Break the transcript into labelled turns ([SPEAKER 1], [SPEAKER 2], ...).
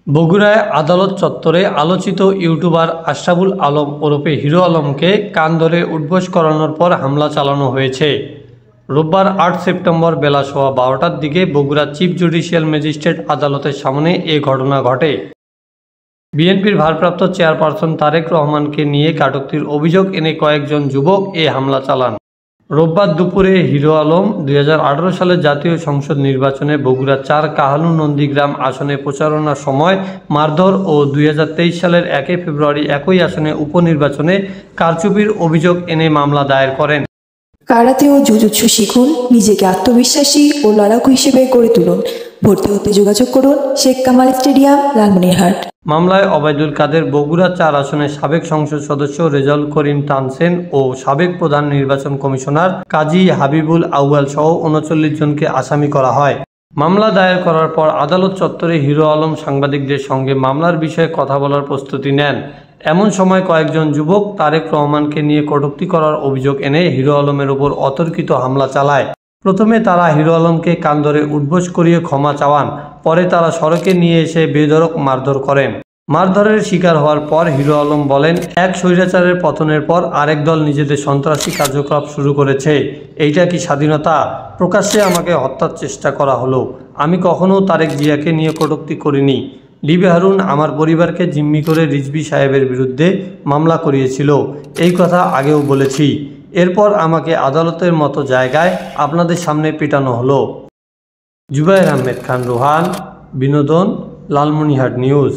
[SPEAKER 1] বগুড়ায় আদালত চত্বরে আলোচিত ইউটিউবার আশরাফুল আলম ওরফে হিরো আলমকে কান ধরে উঠবোস করানোর পর হামলা চালানো হয়েছে। রোববার ৮ সেপ্টেম্বর বেলা ১২টার দিকে বগুড়া চিফ জুডিশিয়াল ম্যাজিস্ট্রেট আদালতের সামনে এ ঘটনা ঘটে। বিএনপির ভারপ্রাপ্ত চেয়ারপারসন তারেক রহমানকে নিয়ে কটূক্তির অভিযোগ এনে কয়েকজন যুবক এ হামলা চালান। রোববার দুপুরে হিরো আলম ২০১৮ সালের জাতীয় সংসদ নির্বাচনে বগুড়া ৪ কাহালু নন্দীগ্রাম আসনে প্রচারণার সময় মারধর ও ২০২৩ সালের ১ ফেব্রুয়ারি একই আসনে উপনির্বাচনে কারচুপির অভিযোগ এনে মামলা দায়ের করেন।
[SPEAKER 2] কারাতে ও জুজুৎসু শিখুন, নিজেকে আত্মবিশ্বাসী ও লড়াকু হিসেবে গড়ে তুলুন। ভর্তি হতে যোগাযোগ করুন শেখ কামাল স্টেডিয়াম, লালমনিরহাট।
[SPEAKER 1] মামলায় ওবায়দুল কাদের বগুড়া ৪ আসনের সাবেক সংসদ সদস্য রেজাউল করিম তানসেন ও সাবেক প্রধান নির্বাচন কমিশনার কাজী হাবিবুল আউয়াল সহ ৩৯ জনকে আসামি করা হয়। মামলা দায়ের করার পর আদালত চত্বরে হিরো আলম সাংবাদিকদের সঙ্গে মামলার বিষয়ে কথা বলার প্রস্তুতি নেন। এমন সময় কয়েকজন যুবক তারেক রহমানকে নিয়ে কটূক্তি করার অভিযোগ এনে হিরো আলমের ওপর অতর্কিত হামলা চালায়। প্রথমে তারা হিরো আলমকে কান ধরে উঠবোস করিয়ে ক্ষমা চাওয়ান, পরে তারা সড়কে নিয়ে এসে বেধড়ক মারধর করেন। মারধরের শিকার হওয়ার পর হিরো আলম বলেন, এক স্বৈরাচারের পতনের পর আরেক দল নিজেদের সন্ত্রাসী কার্যকলাপ শুরু করেছে। এইটা কি স্বাধীনতা? প্রকাশ্যে আমাকে হত্যার চেষ্টা করা হলো। আমি কখনো তারেক জিয়াকে নিয়ে কটূক্তি করিনি। লিবে হারুন আমার পরিবারকে জিম্মি করে রিজভী সাহেবের বিরুদ্ধে মামলা করিয়েছিল, এই কথা আগেও বলেছি। এরপর আমাকে আদালতের মতো জায়গায় আপনাদের সামনে পিটানো হলো। জুবায়ের আহমেদ খান রোহান, বিনোদন, লালমনিরহাট নিউজ।